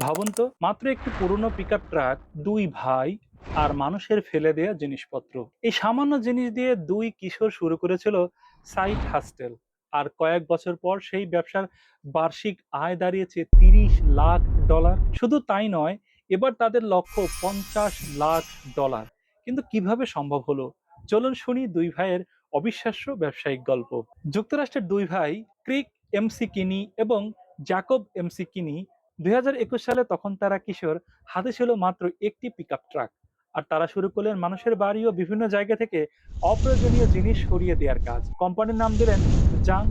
ভাবুন তো, মাত্র একটি পুরনো পিকআপ ট্রাক, দুই ভাই আর মানুষের ফেলে দেয়া জিনিসপত্র। এই সামান্য জিনিস দিয়ে দুই কিশোর শুরু করেছিল সাইড হাস্টেল। আর কয়েক বছর পর সেই ব্যবসার বার্ষিক আয় দাঁড়িয়েছে $30 লাখ। শুধু তাই নয়, এবার তাদের লক্ষ্য $50 লাখ। কিন্তু কিভাবে সম্ভব হলো? চলুন শুনি দুই ভাইয়ের অবিশ্বাস্য ব্যবসায়িক গল্প। যুক্তরাষ্ট্রের দুই ভাই, ক্রিক এমসি কিনি এবং জ্যাকব এমসি কিনি, 2021 সালে, তখন তারা কিশোর, হাতে ছিল মাত্র একটি পিকআপ ট্রাক। আর তারা শুরু করলেন মানুষের বাড়ি ও বিভিন্ন জায়গা থেকে অপ্রয়োজনীয় জিনিস সরিয়ে দেওয়ার কাজ। কোম্পানির নাম দিলেন জাং।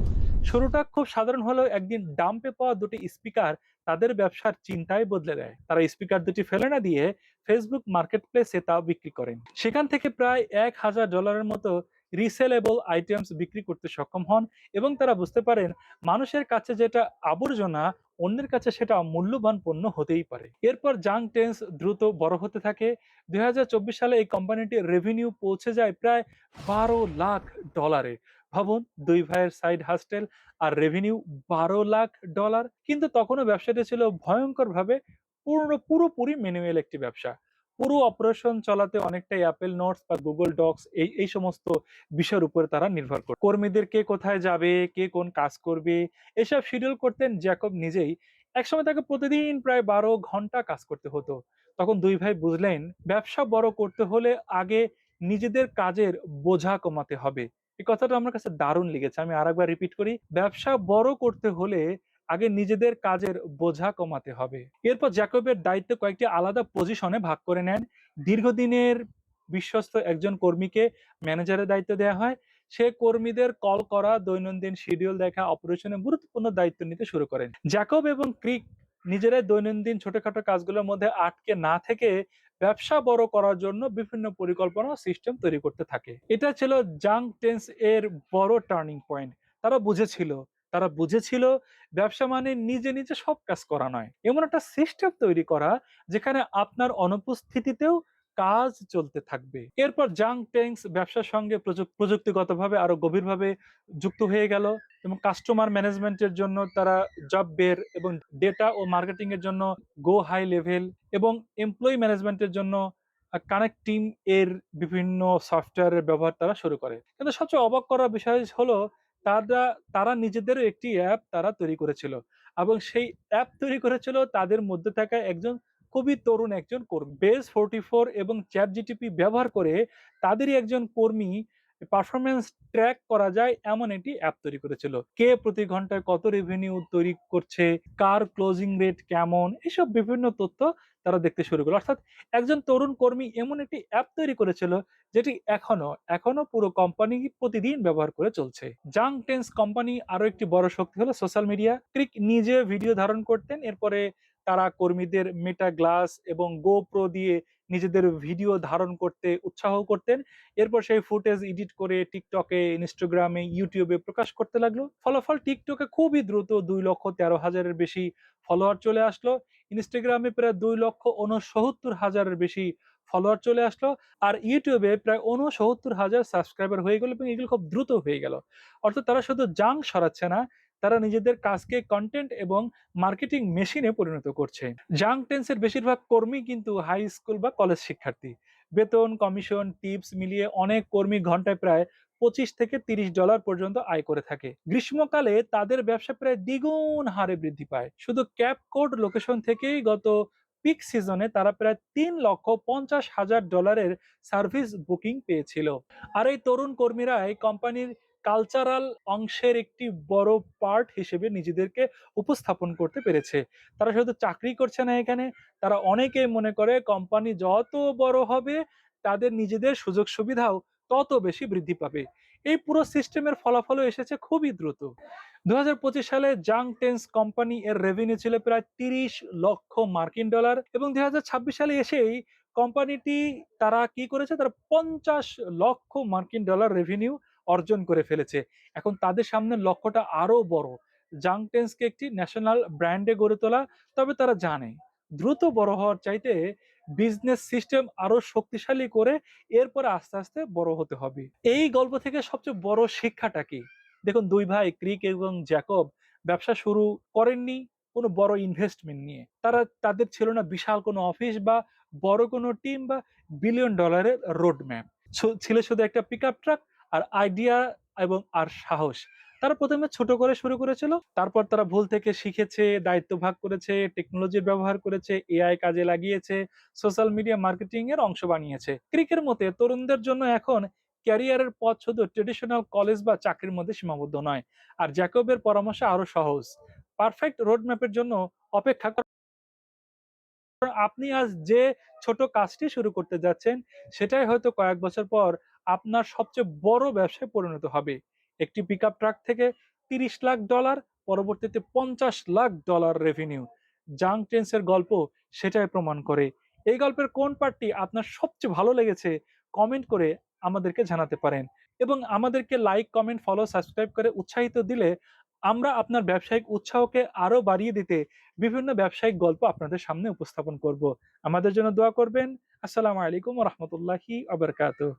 শুরুটা খুব সাধারণ হলেও একদিন ডাম্পে পাওয়া দুটি স্পিকার তাদের ব্যবসার চিন্তায় বদলে দেয়। তারা স্পিকার দুটি ফেলে না দিয়ে ফেসবুক মার্কেট প্লেসে তা বিক্রি করেন। সেখান থেকে প্রায় $1,000 মতো রিসেলেবল আইটেমস বিক্রি করতে সক্ষম হন এবং তারা বুঝতে পারেন মানুষের কাছে যেটা আবর্জনা, অন্যের কাছে সেটা মূল্যবান পণ্য হতেই পারে। এরপর জাং টেন্স দ্রুত বড় হতে থাকে। 2024 সালে এই কোম্পানিটির রেভিনিউ পৌঁছে যায় প্রায় $12 লাখ। ভাবুন, দুই ভাইয়ের সাইড হাস্টেল আর রেভিনিউ $12 লাখ। কিন্তু তখনও ব্যবসাটি ছিল ভয়ঙ্করভাবে পুরোপুরি ম্যানুয়াল একটি ব্যবসা। পুরো অপারেশন চালাতে অনেকটাই অ্যাপেল নোটস বা গুগল ডক্স এই সমস্ত বিষয়ের উপরে তারা নির্ভর করে। কর্মীদের কে কোথায় যাবে, কে কোন কাজ করবে, এসব শিডিউল করতেন জ্যাকব নিজেই। একসময় তাকে প্রতিদিন প্রায় 12 ঘন্টা কাজ করতে হতো। তখন দুই ভাই বুঝলেন, ব্যবসা বড় করতে হলে আগে নিজেদের কাজের বোঝা কমাতে হবে। এই কথাটা আমার কাছে দারুণ লেগেছে, আমি আরেকবার রিপিট করি। ব্যবসা বড় করতে হলে আগে নিজেদের কাজের বোঝা কমাতে হবে। এরপর জ্যাকবের দায়িত্ব কয়েকটি আলাদা পজিশনে ভাগ করে নেন। দীর্ঘদিনের বিশ্বস্ত একজন কর্মীকে ম্যানেজারের দায়িত্ব দেওয়া হয়। সে কর্মীদের কল করা, দৈনন্দিন শিডিউল দেখা, অপারেশনে গুরুত্বপূর্ণ দায়িত্ব নিতে শুরু করেন। জ্যাকব এবং ক্রিক নিজেরাই দৈনন্দিন ছোটখাটো কাজগুলোর মধ্যে আটকে না থেকে ব্যবসা বড় করার জন্য বিভিন্ন পরিকল্পনা ও সিস্টেম তৈরি করতে থাকে। এটা ছিল জাং টেন্স এর বড় টার্নিং পয়েন্ট। তারা বুঝেছিল তারা বুঝেছিল ব্যবসা মানে নিজে নিজে সব কাজ করা নয়, এমন একটা সিস্টেম তৈরি করা যেখানে আপনার অনুপস্থিতিতেও কাজ চলতে থাকবে। এরপর জাং টেন্স ব্যবসার সঙ্গে প্রযুক্তিগতভাবে আরো গভীরভাবে যুক্ত হয়ে গেল এবং কাস্টমার ম্যানেজমেন্টের জন্য তারা জব বের এবং ডেটা ও মার্কেটিং এর জন্য গো হাই লেভেল এবং এমপ্লয়ি ম্যানেজমেন্টের জন্য কানেক্ট টিম এর বিভিন্ন সফটওয়্যারের ব্যবহার তারা শুরু করে। কিন্তু সবচেয়ে অবাক করার বিষয় হলো, তারা তারা নিজেদেরও একটি অ্যাপ তারা তৈরি করেছিল এবং সেই অ্যাপ তৈরি করেছিল তাদের মধ্যে থাকা একজন খুবই তরুণ একজন কর্মী। বেস 44 এবং চ্যাট জিটিপি ব্যবহার করে তাদেরই একজন কর্মী পারফরমেন্স ট্র্যাক করা যায় এমন একটি অ্যাপ তৈরি করেছিল। কে প্রতি ঘন্টায় কত রেভিনিউ তৈরি করছে, কার ক্লোজিং রেট কেমন, এসব বিভিন্ন তথ্য তারা দেখতে শুরু করলো। অর্থাৎ একজন তরুণ কর্মী এমন একটি অ্যাপ তৈরি করেছিল যেটি এখনো পুরো কোম্পানি প্রতিদিন ব্যবহার করে চলছে। জাং টেন্স কোম্পানি আরো একটি বড় শক্তি হলো সোশ্যাল মিডিয়া। ক্রিক নিজে ভিডিও ধারণ করতেন, এরপরে তারা কর্মীদের মেটা গ্লাস এবং গোপ্রো দিয়ে নিজেদের ভিডিও ধারণ করতে উৎসাহ করতেন। এরপর সেই ফুটেজ এডিট করে টিকটকে, ইনস্টাগ্রামে, ইউটিউবে প্রকাশ করতে লাগলো। ফলাফল, টিকটকে খুবই দ্রুত 2,13,000-এর বেশি ফলোয়ার চলে আসলো। ইনস্টাগ্রামে প্রায় 2,69,000-এর বেশি ফলোয়ার চলে আসলো। আর ইউটিউবে প্রায় 69,000 সাবস্ক্রাইবার হয়ে গেল এবং এগুলো খুব দ্রুত হয়ে গেল। অর্থাৎ তারা শুধু জাং সরাচ্ছে না, তারা নিজেদের কাজকে কন্টেন্ট এবং মার্কেটিং মেশিনে পরিণত করছে। জাং টেন্সের বেশিরভাগ কর্মী কিন্তু হাই স্কুল বা কলেজ শিক্ষার্থী। বেতন, কমিশন, টিপস মিলিয়ে অনেক কর্মী ঘন্টায় প্রায় $25 থেকে $30 পর্যন্ত আয় করে থাকে। গ্রীষ্মকালে তাদের ব্যবসা প্রায় দ্বিগুণ হারে বৃদ্ধি পায়। শুধু ক্যাপ কোড লোকেশন থেকেই গত পিক সিজনে তারা প্রায় $3,50,000 সার্ভিস বুকিং পেয়েছিল। আর এই তরুণ কর্মীরাই কোম্পানির কালচারাল অংশের একটি বড় পার্ট হিসেবে নিজেদেরকে উপস্থাপন করতে পেরেছে। তারা শুধু চাকরি করছে না এখানে, তারা অনেকেই মনে করে কোম্পানি যত বড় হবে তাদের নিজেদের সুযোগ সুবিধাও তত বেশি বৃদ্ধি পাবে। এই পুরো সিস্টেমের ফলাফলও এসেছে খুবই দ্রুত। 2025 সালে জাং টেন্স কোম্পানি এর রেভিনিউ ছিল প্রায় $30 লক্ষ এবং 2026 সালে এসেই কোম্পানিটি, তারা কি করেছে, তারা $50 লক্ষ রেভিনিউ অর্জন করে ফেলেছে। এখন তাদের সামনে লক্ষ্যটা আরো বড়, জাং টেন্সকে একটি ন্যাশনাল ব্র্যান্ডে গড়ে তোলা। তবে তারা জানে দ্রুত বড় হওয়ার চাইতে বিজনেস সিস্টেম আরো শক্তিশালী করে এরপরে আস্তে আস্তে বড় হতে হবে। এই গল্প থেকে সবচেয়ে বড় শিক্ষাটা কি? দেখুন, দুই ভাই ক্রিক এবং জ্যাকব ব্যবসা শুরু করেননি কোনো বড় ইনভেস্টমেন্ট নিয়ে। তাদের ছিল না বিশাল কোনো অফিস বা বড় কোনো টিম বা বিলিয়ন ডলারের রোড ম্যাপ। ছিল শুধু একটা পিকআপ ট্রাক আর আইডিয়া আর সাহস। তারা ১ম এ ছোট করে শুরু করেছিল। তারপর তারা ভুল থেকে শিখেছে, দায়িত্ব ভাগ করেছে, টেকনোলজির ব্যবহার করেছে, এআই কাজে লাগিয়েছে, সোশ্যাল মিডিয়া মার্কেটিং এর অংশ বানিয়েছে। ক্রিকের মতে তরুণদের জন্য এখন ক্যারিয়ারের পথ শুধু ট্র্যাডিশনাল কলেজ বা চাকরির মধ্যে সীমাবদ্ধ নয়। আর জ্যাকবের পরামর্শ আরো সহজ। পারফেক্ট রোড ম্যাপের জন্য অপেক্ষা আপনি আজ যে ছোট কাজটি শুরু করতে যাচ্ছেন, সেটাই হয়তো কয়েক বছর পর আপনার সবচেয়ে বড় ব্যবসায় পরিণত হবে। একটি পিকআপ ট্রাক থেকে $৩০ লাখ, পরবর্তীতে $৫০ লাখ রেভিনিউ। জাং টেন্সের গল্প সেটাই প্রমাণ করে। এই গল্পের কোন পার্টটি আপনার সবচেয়ে ভালো লেগেছে কমেন্ট করে আমাদেরকে জানাতে পারেন। এবং আমাদেরকে লাইক, কমেন্ট, ফলো, সাবস্ক্রাইব করে উৎসাহিত দিলে আমরা আপনার ব্যবসায়িক উৎসাহকে আরো বাড়িয়ে দিতে বিভিন্ন ব্যবসায়িক গল্প আপনাদের সামনে উপস্থাপন করব। আমাদের জন্য দোয়া করবেন। আসসালামু আলাইকুম ওয়া রাহমাতুল্লাহি ওয়া বারাকাতুহু।